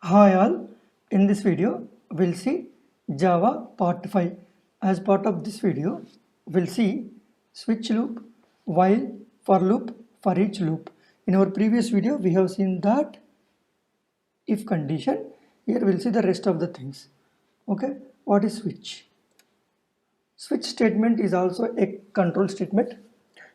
Hi all, in this video we'll see Java part 5. As part of this video we'll see switch loop, while, for loop, for each loop. In our previous video we have seen that if condition. Here we'll see the rest of the things. Okay, what is switch? Switch statement is also a control statement.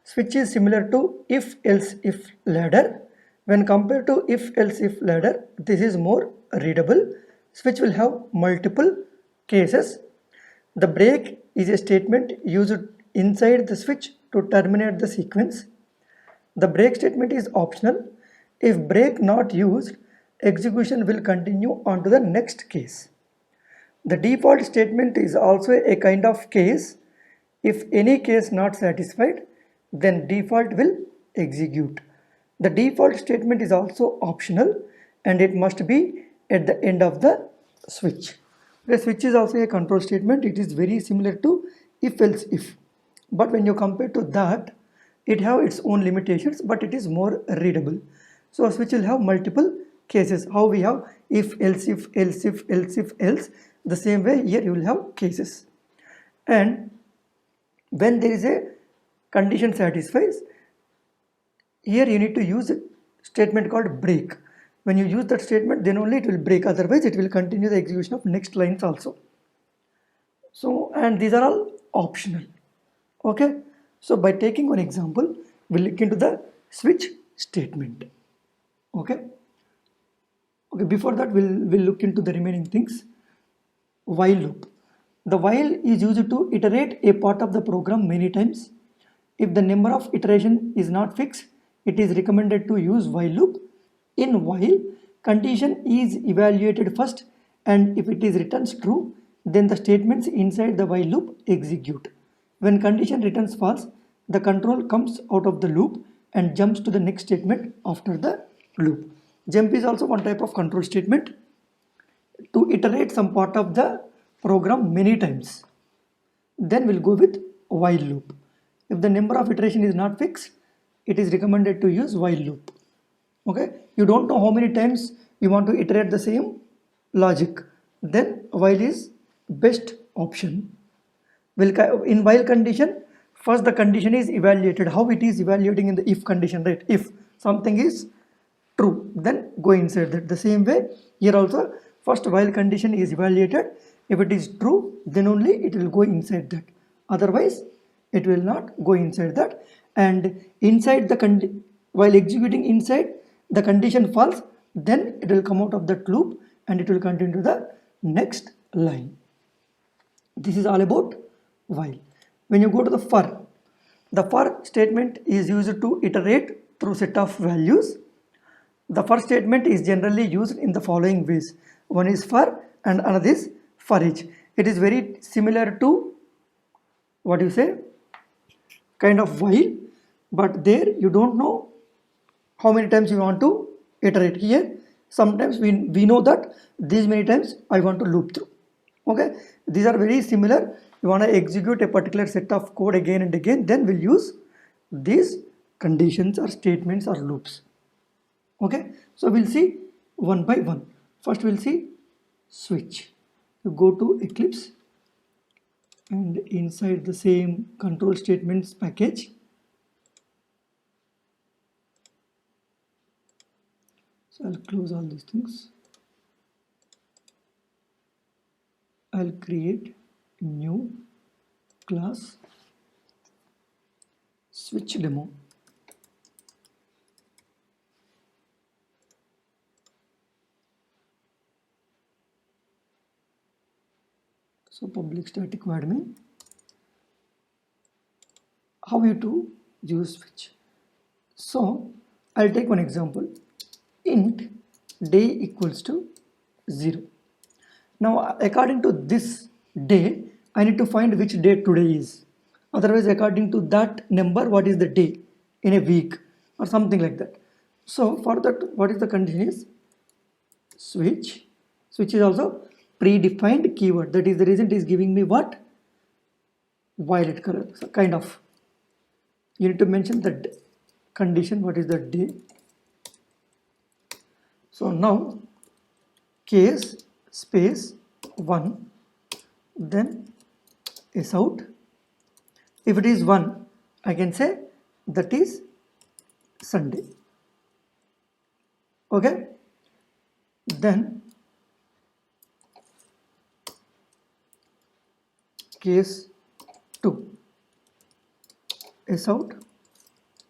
Switch is similar to if else if ladder. When compared to if else if ladder, this is more readable. Switch will have multiple cases. The break is a statement used inside the switch to terminate the sequence. The break statement is optional. If break not used, execution will continue on to the next case. The default statement is also a kind of case. If any case not satisfied, then default will execute. The default statement is also optional and it must be at the end of the switch. The switch is also a control statement. It is very similar to if else if. But when you compare to that, it have its own limitations, but it is more readable. So switch will have multiple cases. How we have if else if else if else if else. The same way here you will have cases. And when there is a condition satisfies, here you need to use a statement called break. When you use that statement, then only it will break, otherwise it will continue the execution of next lines also. So, and these are all optional. Okay, so by taking one example, we'll look into the switch statement. Okay, before that we'll look into the remaining things. While loop. The while is used to iterate a part of the program many times. If the number of iteration is not fixed, it is recommended to use while loop. In while, condition is evaluated first, and if it is returns true, then the statements inside the while loop execute. When condition returns false, the control comes out of the loop and jumps to the next statement after the loop. Jump is also one type of control statement to iterate some part of the program many times. Then we'll go with while loop. If the number of iteration is not fixed, it is recommended to use while loop. Okay, you don't know how many times you want to iterate the same logic, then while is best option. In while condition, first the condition is evaluated. How it is evaluating in the if condition, right? If something is true, then go inside that. The same way here also, first while condition is evaluated. If it is true, then only it will go inside that. Otherwise, it will not go inside that. And inside the while executing inside the condition false, then it will come out of that loop and it will continue to the next line. This is all about while. When you go to the for statement is used to iterate through set of values. The for statement is generally used in the following ways. One is for and another is for each. It is very similar to what you say kind of while, but there you don't know how many times you want to iterate. Here sometimes we know that these many times I want to loop through. Okay, these are very similar. You want to execute a particular set of code again and again, then we'll use these conditions or statements or loops. Okay, so we'll see one by one. First we'll see switch. You go to Eclipse and inside the same control statements package, so I'll close all these things. I'll create a new class switch demo. So public static void main. How you to use switch? So I'll take one example. Int day equals to 0. Now according to this day, I need to find which day today is. Otherwise, according to that number, what is the day in a week or something like that. So for that, what is the condition is switch. Switch is also predefined keyword. That is the reason it is giving me what? Violet color. So kind of. You need to mention the condition. What is the day? So now case space 1, then is out. If it is 1, I can say that is Sunday. Okay, then case 2 is out,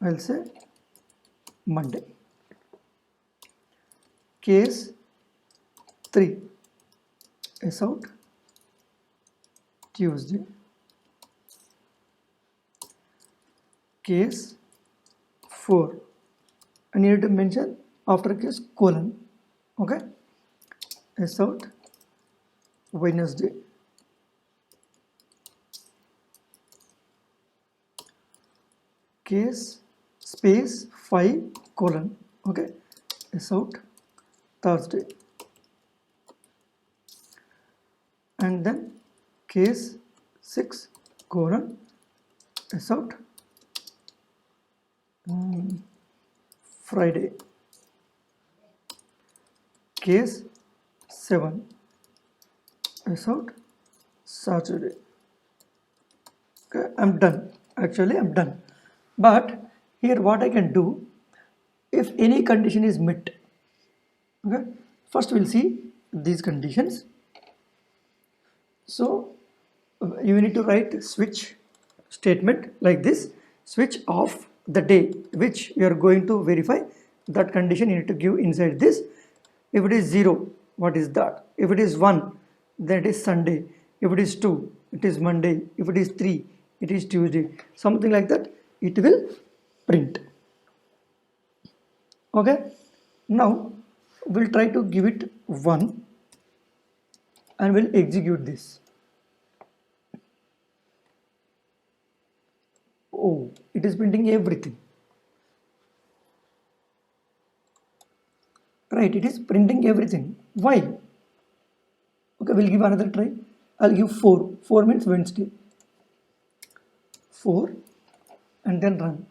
I'll say Monday. Case 3 is out, Tuesday. Case 4, I need to mention after case colon, okay, is out Wednesday. Case space 5 colon, okay, is out Thursday. And then case 6 colon is out Friday. Case 7 is out Saturday. Okay, I'm done. Actually, I'm done. But here what I can do, if any condition is met, okay, first we'll see these conditions. So you need to write switch statement like this: switch off the day which you are going to verify. That condition you need to give inside this. If it is 0, what is that? If it is 1, then it is Sunday. If it is 2, it is Monday. If it is 3, it is Tuesday. Something like that it will print. Okay, now we'll try to give it 1 and we'll execute this. Oh, it is printing everything. Right, it is printing everything. Why? Okay, we'll give another try. I'll give 4. 4 means Wednesday. 4 and then run.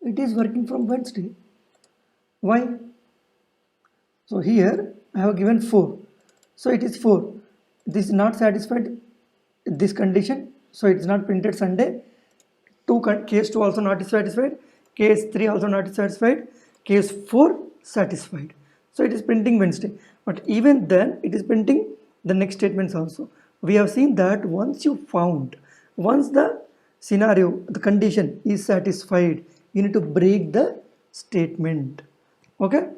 It is working from Wednesday. Why? So here I have given 4. So it is 4. This is not satisfied this condition. So it is not printed Sunday. Case 2 also not satisfied. Case 3 also not satisfied. Case 4 satisfied. So it is printing Wednesday. But even then it is printing the next statements also. We have seen that once the scenario, the condition is satisfied, you need to break the statement. Okay.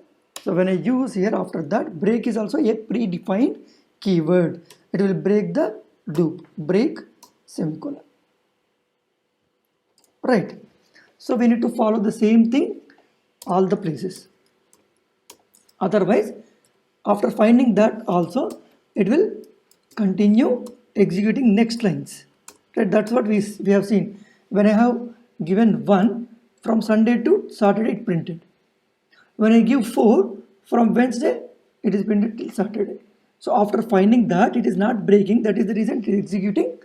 So when I use here, after that, break is also a predefined keyword. It will break the loop. Break semicolon. Right. So we need to follow the same thing all the places. Otherwise, after finding that also, it will continue executing next lines. Right. That's what we have seen. When I have given 1 from Sunday to Saturday, it printed. When I give 4 from Wednesday, it is printed till Saturday. So after finding that it is not breaking, that is the reason it is executing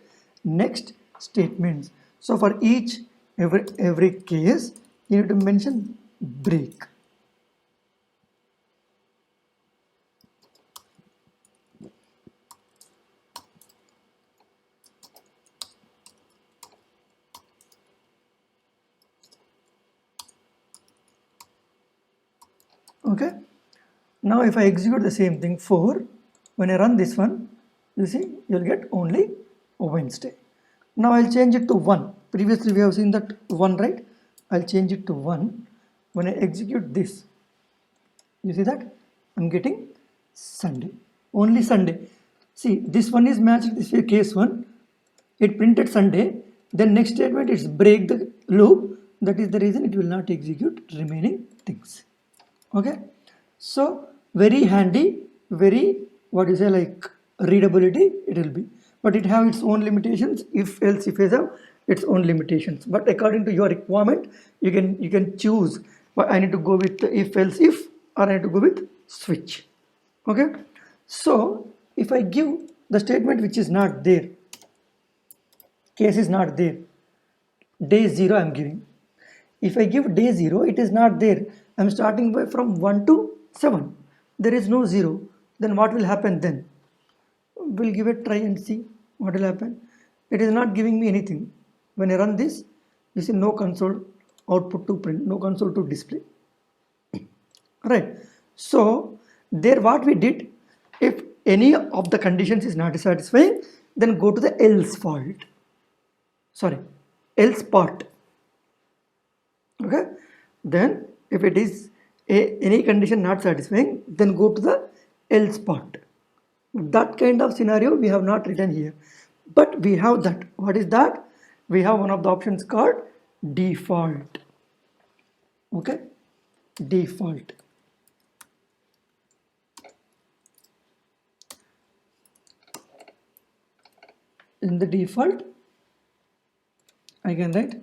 next statements. So for every case, you need to mention break. Okay. Now if I execute the same thing 4, when I run this one, you see you will get only Wednesday. Now I'll change it to 1. Previously we have seen that 1, right? I'll change it to 1. When I execute this, you see that I'm getting Sunday. Only Sunday. See, this one is matched this way, case 1. It printed Sunday. Then next statement is break the loop. That is the reason it will not execute remaining things. Okay. So very handy, very like readability it will be. But it have its own limitations. If else have its own limitations. But according to your requirement, you can choose. But I need to go with if else if, or I need to go with switch. Okay. So if I give the statement which is not there, case is not there, day 0 I am giving. If I give day 0, it is not there. I am starting from 1 to 7. there is no 0, then what will happen then? We'll give a try and see what will happen. It is not giving me anything. When I run this, you see no console output to print, no console to display. Right. So there what we did, if any of the conditions is not satisfying, then go to the else part. Okay. Then if it is any condition not satisfying, then go to the else part. That kind of scenario we have not written here, but we have that. What is that? We have one of the options called default. Okay, default. In the default, I can write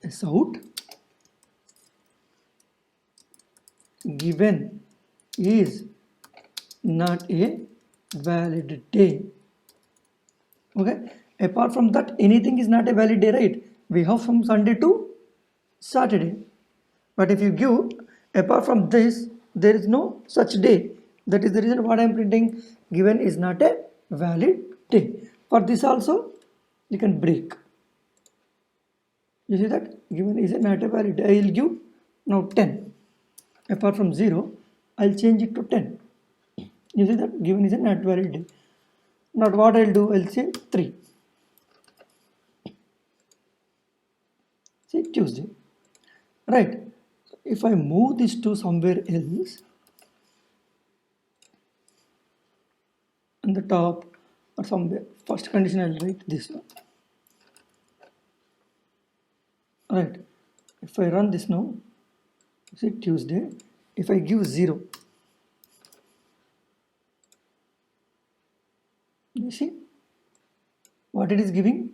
S out given is not a valid day. Okay, apart from that, anything is not a valid day, right? We have from Sunday to Saturday, but if you give apart from this, there is no such day. That is the reason what I am printing, given is not a valid day. For this also you can break. You see that given is not a valid day. I will give now 10. Apart from 0, I'll change it to 10. You see that given is a not valid day. Now what I'll do, I'll say 3. See, Tuesday. Right. If I move this to somewhere else, on the top or somewhere, first condition I'll write this one. Right. If I run this now, see Tuesday, if I give 0, you see what it is giving?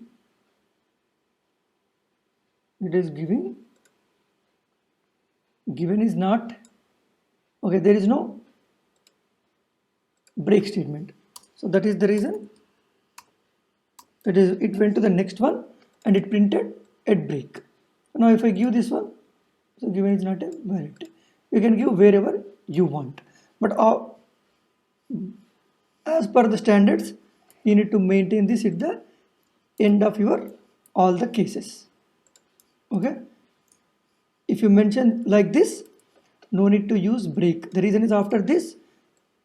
It is giving given is not okay. There is no break statement, so that is the reason. It went to the next one and it printed at break. Now if I give this one, so given is not a valid. You can give wherever you want, but as per the standards, you need to maintain this at the end of your all the cases. Okay, if you mention like this, no need to use break. The reason is after this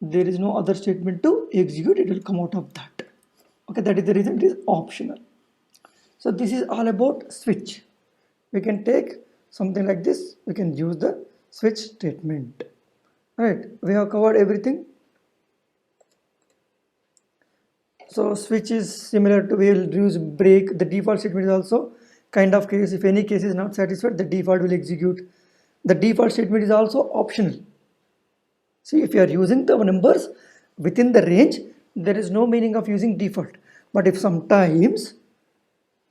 there is no other statement to execute, it will come out of that. Okay, that is the reason it is optional. So this is all about switch. We can take something like this, we can use the switch statement. Right, we have covered everything. So switch is similar to, we will use break. The default statement is also kind of case. If any case is not satisfied, the default will execute. The default statement is also optional. See, if you are using the numbers within the range, there is no meaning of using default. But if sometimes,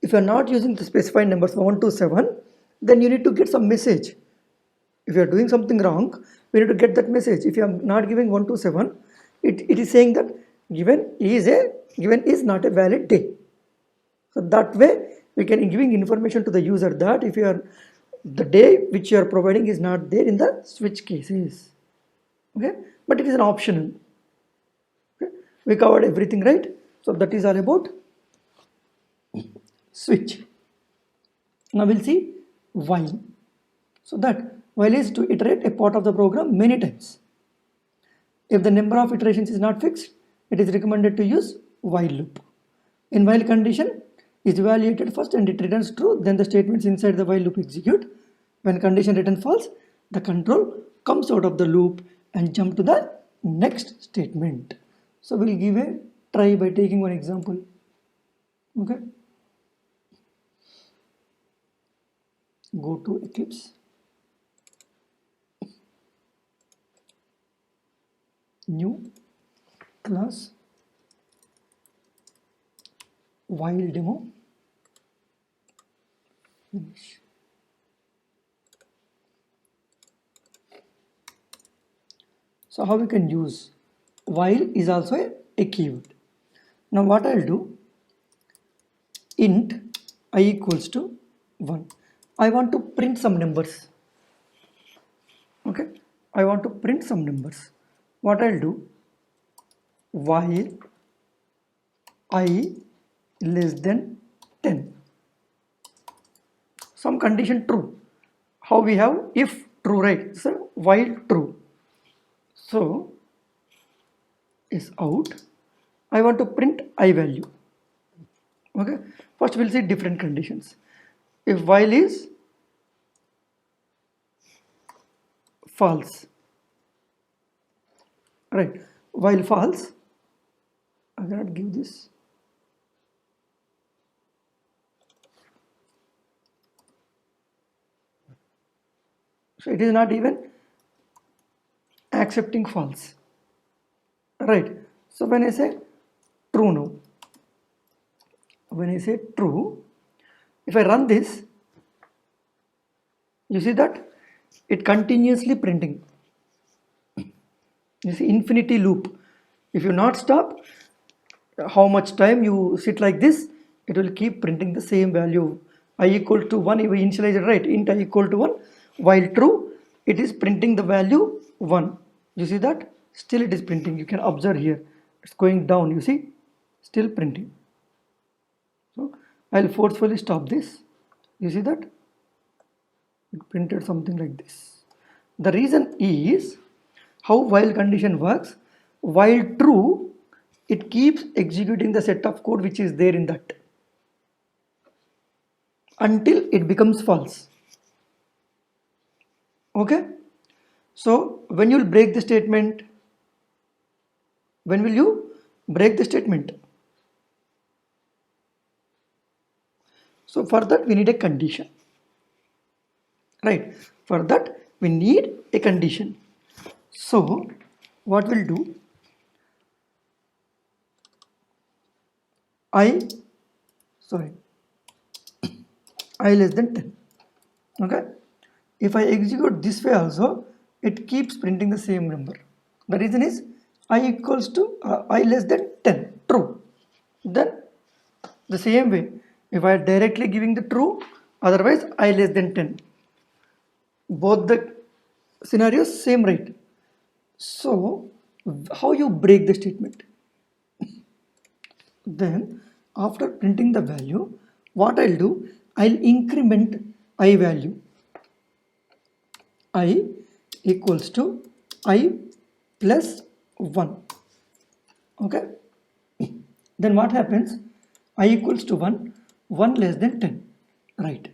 if you are not using the specified numbers 1 to 7, then you need to get some message. If you are doing something wrong, we need to get that message. If you are not giving 1 to 7, it is saying that given is not a valid day. So that way we can giving information to the user that if you are the day which you are providing is not there in the switch cases. Okay, but it is an optional. Okay, we covered everything, right? So that is all about switch. Now we'll see while. So that while is to iterate a part of the program many times. If the number of iterations is not fixed, it is recommended to use while loop. In while condition is evaluated first and it returns true, then the statements inside the while loop execute. When condition return false, the control comes out of the loop and jump to the next statement. So we'll give a try by taking one example. Okay, go to Eclipse, new class, while demo, finish. So how we can use while is also a keyword. Now what I'll do, int I equals to 1. I want to print some numbers. Okay, I want to print some numbers. what I'll do, while I less than 10, some condition true. How we have if true, right? So while true, so is out, I want to print I value. Okay, first we'll see different conditions. If while is false, right, while false, I cannot give this. So it is not even accepting false, right? So when I say true now, when I say true, if I run this, you see that it continuously printing. You see infinity loop. If you not stop, how much time you sit like this, it will keep printing the same value. I equal to 1, if we initialize it, right, int I equal to 1, while true it is printing the value 1. You see that still it is printing. You can observe here it's going down, you see, still printing. So I'll forcefully stop this. You see that it printed something like this. The reason is how while condition works. While true, it keeps executing the set of code which is there in that until it becomes false. Okay, so when you will break the statement, when will you break the statement? So for that we need a condition, right? For that we need a condition. So what we'll do, I less than 10. Okay, if I execute this way also, it keeps printing the same number. The reason is I equals to I less than 10, true. Then the same way, if I are directly giving the true, otherwise I less than 10. Both the scenarios same, right? So how you break the statement? Then after printing the value, what I'll do, I'll increment I value. I equals to I plus 1. Okay, then what happens, I equals to 1, 1 less than 10, right?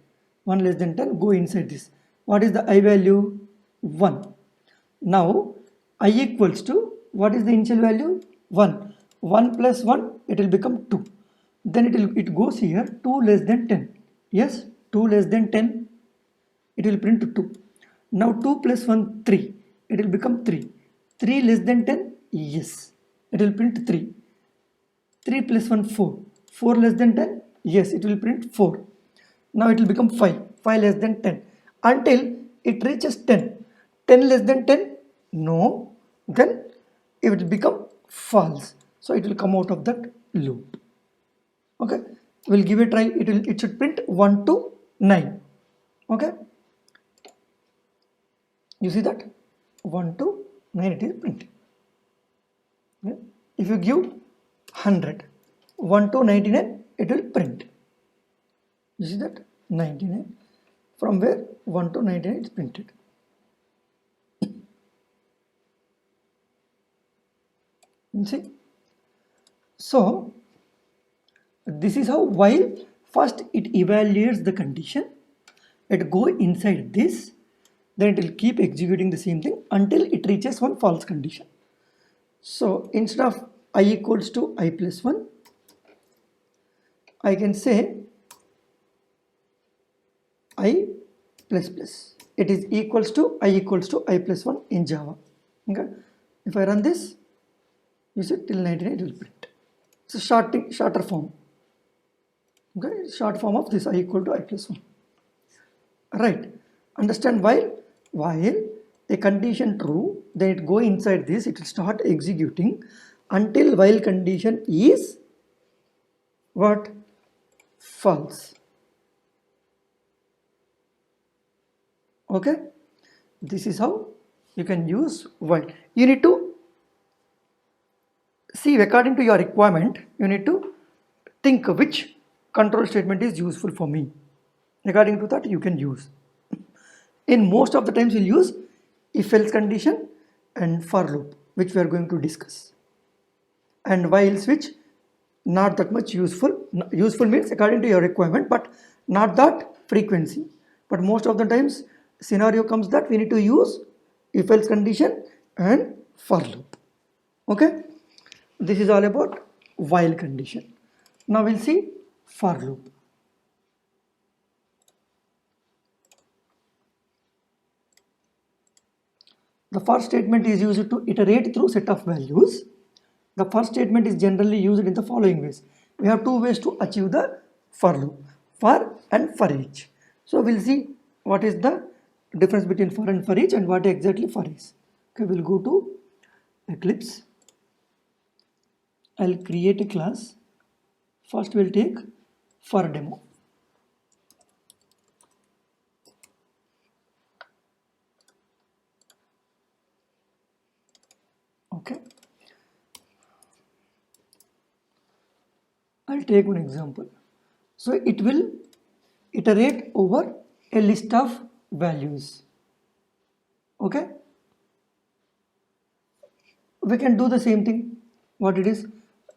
1 less than 10, go inside this. What is the I value? 1. Now I equals to, what is the initial value? 1. 1 plus 1, it will become 2. Then it goes here, 2 less than 10. Yes, 2 less than 10, it will print 2. Now 2 plus 1, 3, it will become 3. 3 less than 10, yes, it will print 3. 3 plus 1, 4. 4 less than 10, yes, it will print 4. Now it will become 5. 5 less than 10 until it reaches 10. 10 less than 10, no, then it will become false. So it will come out of that loop. Okay, we'll give a try. It should print 1 to 9. Okay, you see that 1 to 9 it is printing. Okay? If you give 100, 1 to 99, it will print. You see that 99, from where 1 to 99 is printed. You see, so this is how while first it evaluates the condition, it go inside this, then it will keep executing the same thing until it reaches one false condition. So instead of I equals to I plus 1, I can say I plus plus. It is equals to I plus 1 in Java. Okay, if I run this, you see till 99 it will print. It's a shorter form. Okay, short form of this I equal to I plus 1. Right, understand while a condition true, then it go inside this, it will start executing until while condition is what? False. Okay, this is how you can use while. You need to See, according to your requirement, you need to think which control statement is useful for me. According to that, you can use. In most of the times, we'll use if else condition and for loop, which we are going to discuss. And while switch, not that much useful. Useful means according to your requirement, but not that frequency. But most of the times, scenario comes that we need to use if else condition and for loop. Okay, this is all about while condition. Now we'll see for loop. The first statement is used to iterate through set of values. The first statement is generally used in the following ways. We have two ways to achieve the for loop, for and for each. So we'll see what is the difference between for and for each and what exactly for is. Okay, we'll go to Eclipse. I'll create a class. First we'll take for demo. Okay, I'll take one example. So it will iterate over a list of values. Okay, we can do the same thing. What it is,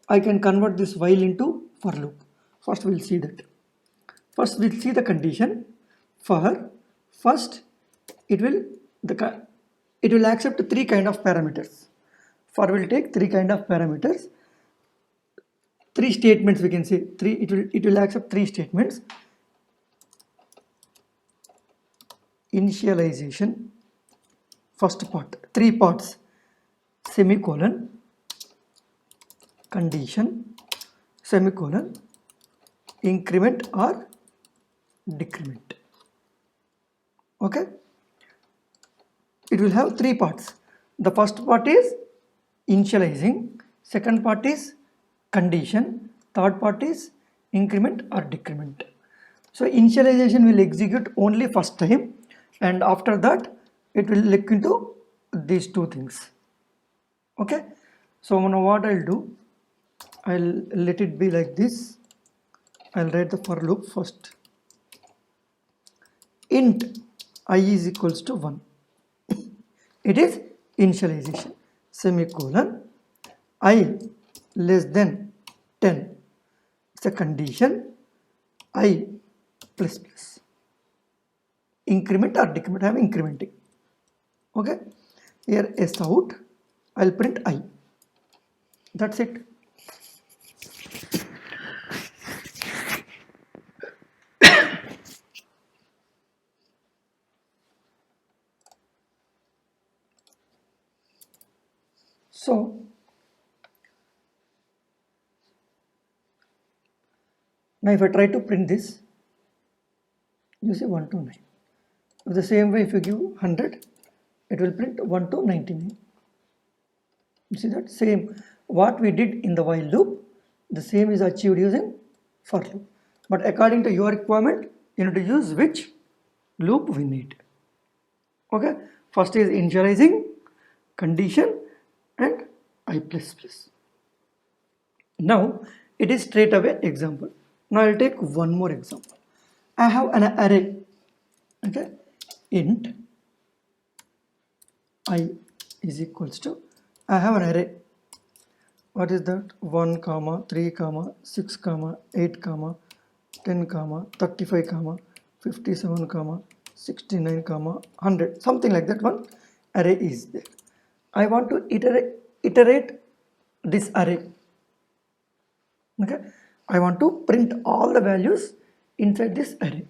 I can convert this while into for loop. First we'll see that. First we'll see the condition. For first it will accept three kind of parameters. For will take three kind of parameters, three statements, we can say three. It will accept three statements. Initialization, first part, three parts, semicolon, condition, semicolon, increment or decrement. Okay, it will have three parts. The first part is initializing, second part is condition, third part is increment or decrement. So initialization will execute only first time, and after that it will look into these two things. Okay, so now what I'll do, I'll let it be like this. I'll write the for loop first. Int I is equals to 1. It is initialization. Semicolon, I less than 10. It's a condition. I plus plus. Increment or decrement, I am incrementing. Okay, here S out, I'll print I. That's it. So now if I try to print this, you see 1 to 9. The same way if you give 100, it will print 1 to 99. You see that same what we did in the while loop, the same is achieved using for loop. But according to your requirement, you need to use which loop we need. Okay, first is initializing, condition and I plus plus. Now it is straight away example. Now I'll take one more example. I have an array. Okay, int I is equals to, I have an array. What is that? 1 comma 3 comma 6 comma 8 comma 10 comma 35 comma 57 comma 69 comma 100, something like that. One array is there. I want to iterate this array. Okay, I want to print all the values inside this array.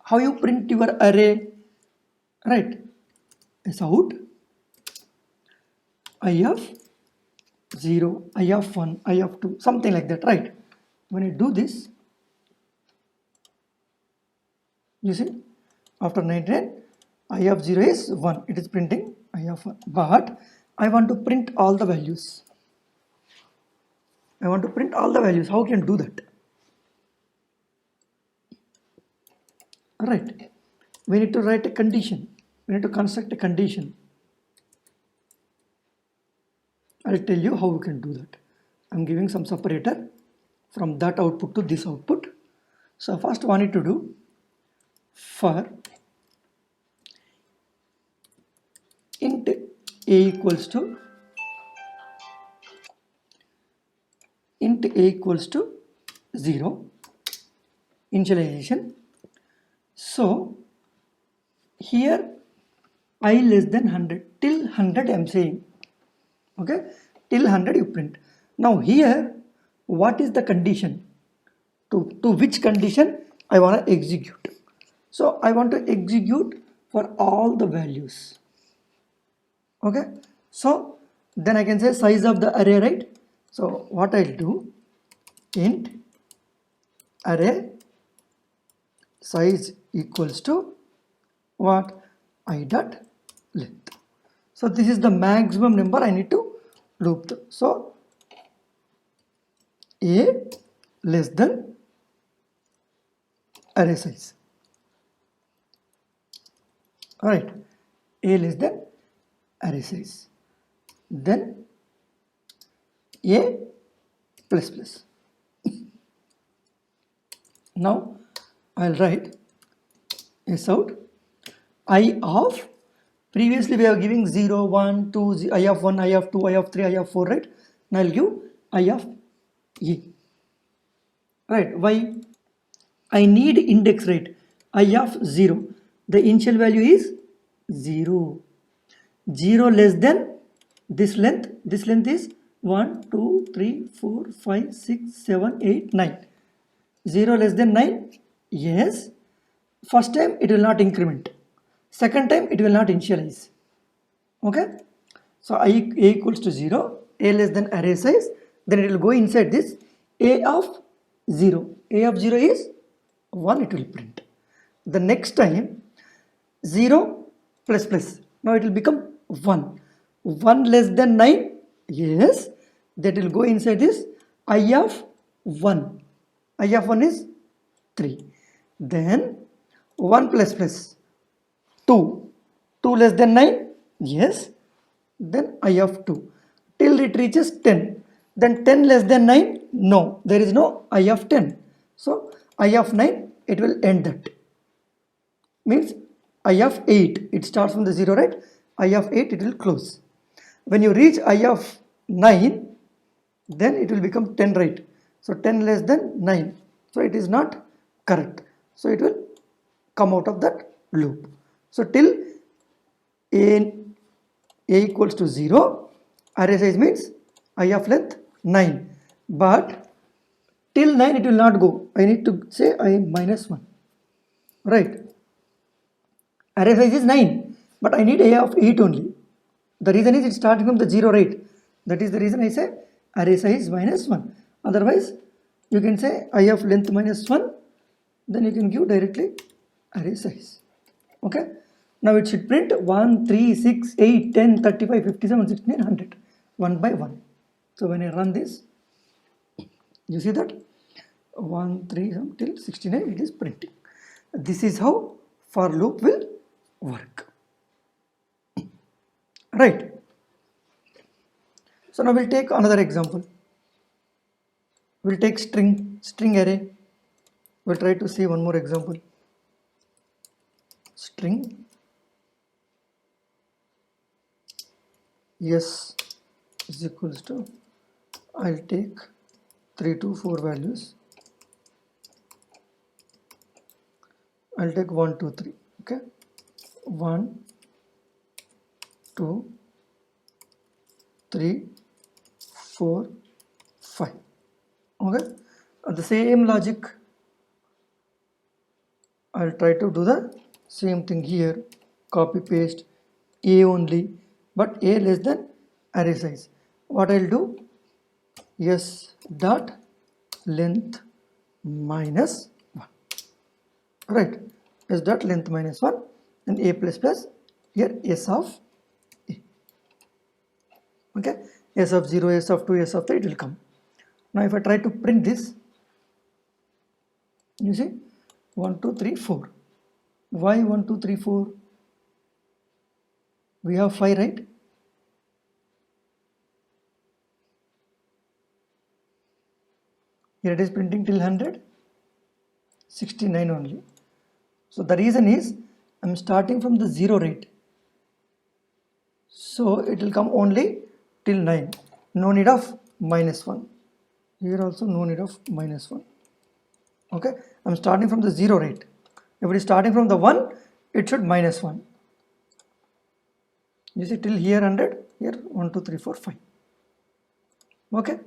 How you print your array? Right, is out I of 0, I of 1, I of 2, something like that, right? When you do this, you see, after 99, I of 0 is 1, it is printing I of 1. But I want to print all the values. I want to print all the values. How can I do that? Right, we need to write a condition. We need to construct a condition. I'll tell you how we can do that. I'm giving some separator from that output to this output. So first I need to do for int a equals to int a equals to 0 initialization. So here I less than 100 till 100 I'm saying, okay, till 100 you print. Now here what is the condition, to which condition I want to execute? So I want to execute for all the values, okay. So then I can say size of the array, right? So what I'll do, int array size equals to what, I dot length. So this is the maximum number I need to loop through. So a less than array size. Alright, a less than array size. Then a plus plus. Now I'll write s out I of, previously we are giving 0, 1, 2, I of 1, I of 2, I of 3, I of 4, right? Now I'll give I of a. Right, why? I need index, right? I of 0. The initial value is 0. 0 less than this length is 1, 2, 3, 4, 5, 6, 7, 8, 9. 0 less than 9, yes. First time it will not increment. Second time it will not initialize. Okay. So a equals to 0, a less than array size, then it will go inside this a of 0. A of 0 is 1, it will print. The next time 0 plus plus, now it will become 1. 1 less than 9, yes, that will go inside this I of 1. I of 1 is 3. Then 1 plus plus 2. 2 less than 9, yes, then I of 2 till it reaches 10. Then 10 less than 9, no, there is no I of 10. So I of 9, it will end that. Means I of 8, it starts from the 0, right? I of 8, it will close. When you reach I of 9, then it will become 10, right? So 10 less than 9. So it is not correct. So it will come out of that loop. So till a equals to 0, array size means I of length 9. But till 9 it will not go. I need to say I minus 1. Right. Array size is 9. But I need a of 8 only. The reason is it starting from the 0, right? That is the reason I say array size minus 1. Otherwise, you can say I of length minus 1. Then you can give directly array size. Okay. Now it should print 1, 3, 6, 8, 10, 35, 57, 69, 100. 1 by 1. So when I run this, you see that 1, 3 till 69 it is printing. This is how for loop will work. Right. So now we'll take another example. We'll take string array. We'll try to see one more example. String yes is equals to, I'll take 3 to 4 values. I'll take 1, 2, 3. Okay. 1, 2, 3, 4, 5. Okay. The same logic, I'll try to do the same thing here. Copy paste a only, but a less than array size. What I'll do, yes dot length minus 1. Right. S dot length minus 1 and a plus plus, here s of a. Okay. S of 0, s of 2, s of 3, it will come. Now if I try to print this, you see 1, 2, 3, 4. Why 1, 2, 3, 4? We have 5, right? Here it is printing till 100, 69 only. So the reason is I'm starting from the 0 rate. So it will come only till 9. No need of -1. Here also no need of -1. Okay, I'm starting from the 0 rate. If it is starting from the 1, it should -1. You see till here 100, here 1, 2, 3, 4, 5. Okay,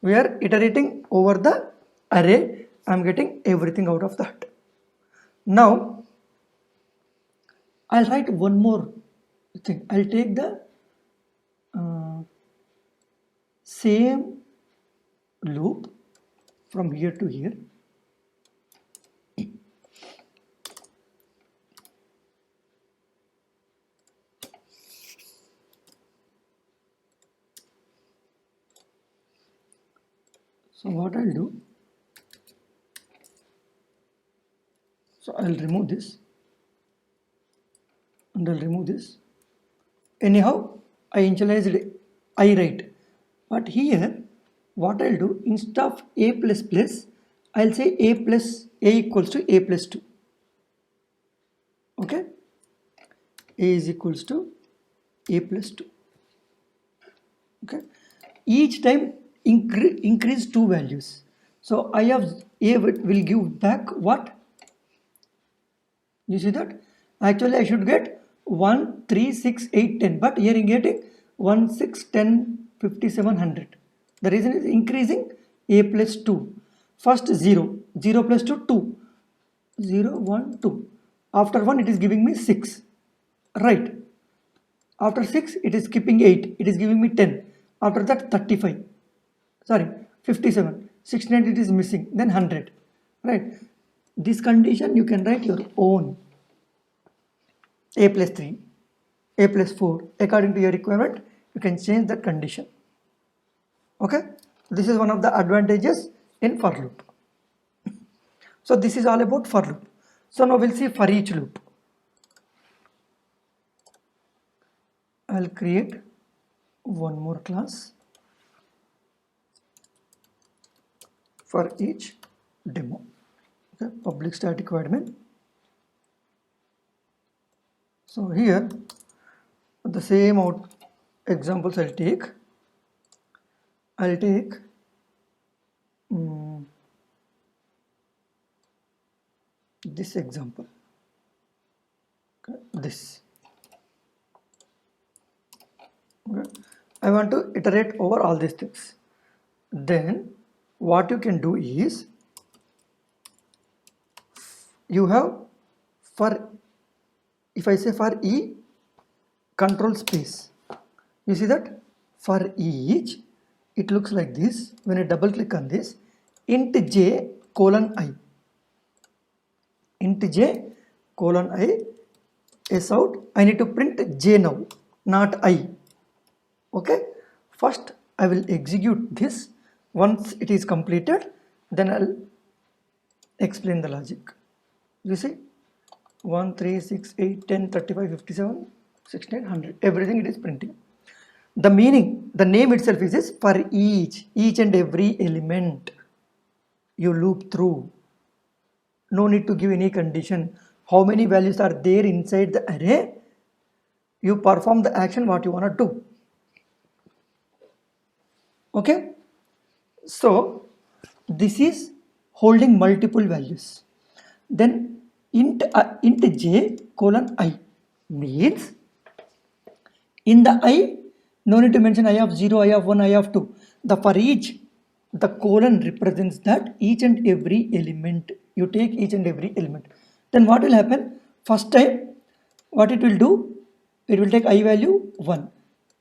we are iterating over the array. I'm getting everything out of that. Now I'll write one more thing. I'll take the same loop from here to here. So what I'll do, so I'll remove this and I'll remove this. Anyhow, I initialized I rate, but here what I'll do, instead of a plus plus, I'll say a equals to a plus 2. Okay, a is equals to a plus 2. Okay, each time increase 2 values. So I of a will give back what? You see that? Actually I should get 1, 3, 6, 8, 10, but here I'm getting 1, 6, 10, 57, 100. The reason is increasing a plus 2. First 0, 0 plus 2, 2, 0, 1, 2. After 1 it is giving me 6, right? After 6 it is skipping 8, it is giving me 10. After that 35, sorry 57, 69 it is missing, then 100, right? This condition you can write your own. A plus 3, a plus 4, according to your requirement you can change that condition. Okay, this is one of the advantages in for loop. So this is all about for loop. So now we'll see for each loop. I'll create one more class for each demo. Okay, public static void main. So here the same examples I'll take this example. Okay, this. Okay. I want to iterate over all these things. Then what you can do is, you have for, if I say for E, control space, you see that for each it looks like this. When I double click on this, int j colon I, int j colon I is out. I need to print j now, not I. Okay, first I will execute this. Once it is completed, then I'll explain the logic. You see 1, 3, 6, 8, 10, 35, 57, 16, 100, everything it is printing. The meaning, the name itself is this: for each and every element you loop through. No need to give any condition. How many values are there inside the array? You perform the action what you want to do. Okay, so this is holding multiple values. Then int j colon I means in the I, no need to mention I of 0, I of 1, I of 2. The for each, the colon represents that each and every element. You take each and every element. Then what will happen? First time, what it will do? It will take I value 1.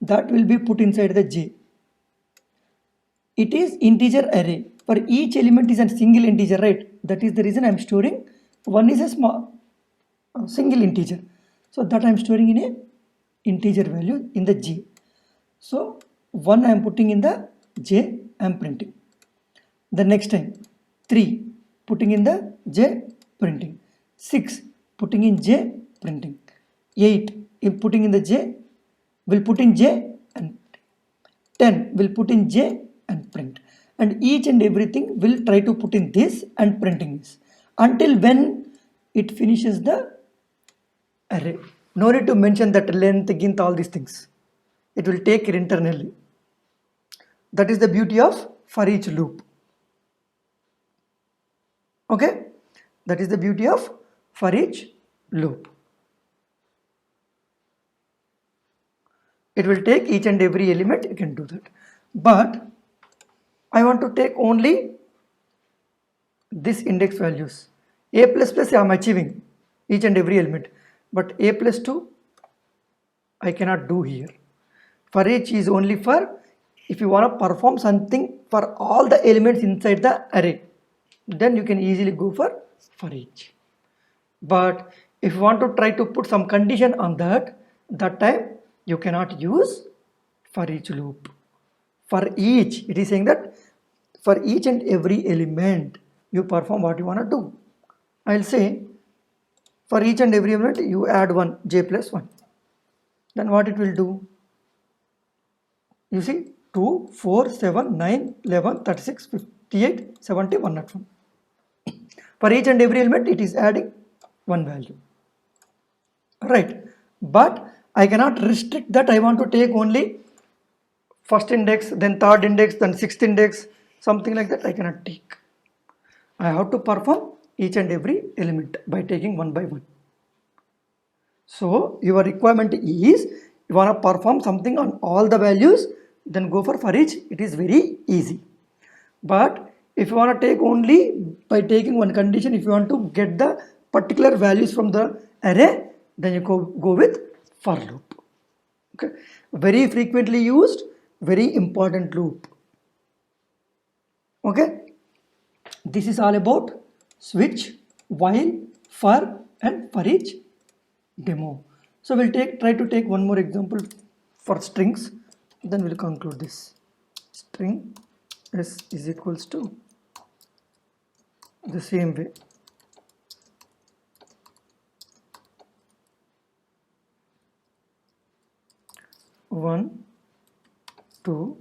That will be put inside the j. It is integer array. For each element is a single integer, right? That is the reason I am storing. One is a small single integer. So that I am storing in a integer value in the j. So 1 I am putting in the j, I am printing. The next time 3 putting in the j, printing. 6 putting in j, printing. 8 putting in the j, will put in j and 10 will put in j and print. and each and everything will try to put in this and printing this until when it finishes the array. No need to mention that length, length, all these things. It will take it internally. That is the beauty of for each loop. Okay, that is the beauty of for each loop. It will take each and every element, you can do that. But I want to take only this index values. A plus plus I am achieving each and every element, but A plus 2 I cannot do here. For each is only for if you want to perform something for all the elements inside the array, then you can easily go for each. But if you want to try to put some condition on that time you cannot use for each loop. For each, it is saying that for each and every element you perform what you want to do. I'll say for each and every element you add 1, j plus 1. Then what it will do? You see 2, 4, 7, 9, 11, 36, 58, 70, 101. For each and every element it is adding one value. Right, but I cannot restrict that. I want to take only first index, then third index, then sixth index, something like that I cannot take. I have to perform each and every element by taking one by one. So your requirement is you want to perform something on all the values, then go for each. It is very easy. But if you want to take only by taking one condition, if you want to get the particular values from the array, then you go with for loop. Okay, very frequently used, very important loop. Okay, this is all about switch, while, for and for each demo. So we'll try to take one more example for strings, then we'll conclude this. String s is equals to the same way. One, 2,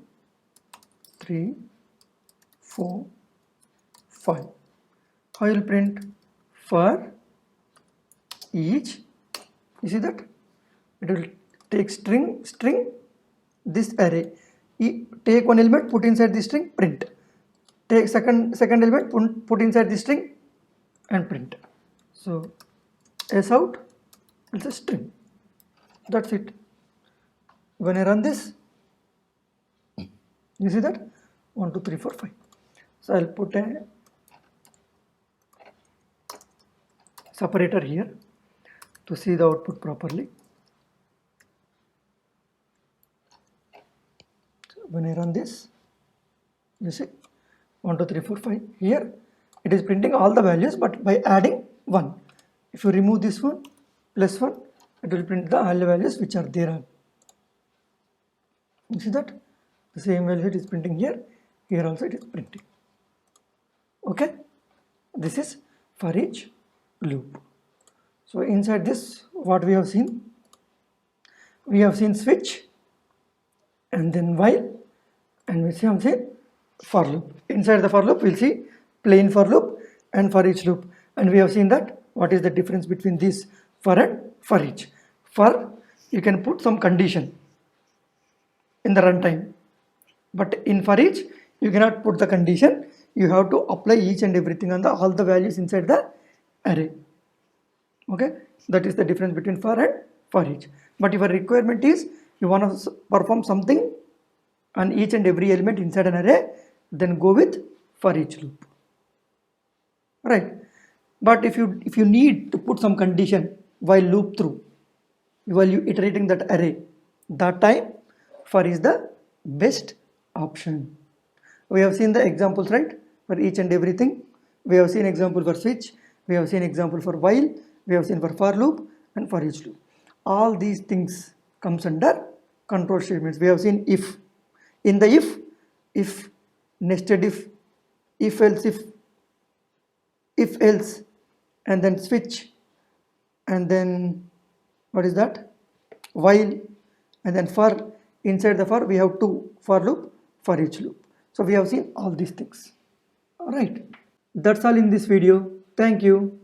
3, 4, 5. How will print? For each, you see that it will take string this array, take one element, put inside the string, print. Take second element, put inside the string and print. So s out, it's a string. That's it. When I run this, you see that 1, 2, 3, 4, 5. So I'll put a separator here to see the output properly. So when I run this, you see 1, 2, 3, 4, 5. Here it is printing all the values, but by adding 1. If you remove this one, plus 1, it will print the all the values which are there. You see that the same value it is printing here, here also it is printing. Okay, this is for each loop. So inside this, what we have seen? We have seen switch, and then while, and we have seen for loop. Inside the for loop, we'll see plain for loop and for each loop. And we have seen that what is the difference between this for and for each. For, you can put some condition in the runtime, but in for each you cannot put the condition. You have to apply each and everything on all the values inside the array. Okay, that is the difference between for and for each. But if your requirement is you want to perform something on each and every element inside an array, then go with for each loop. Right, but if you need to put some condition while loop through, while you iterating that array, that time for is the best option. We have seen the examples, right, for each and everything. We have seen example for switch, we have seen example for while, we have seen for loop and for each loop. All these things comes under control statements. We have seen if. In the if, nested if else, if else, and then switch, and then what is that? While, and then for. Inside the for we have two for loop, for each loop. So we have seen all these things. All right. That's all in this video. Thank you.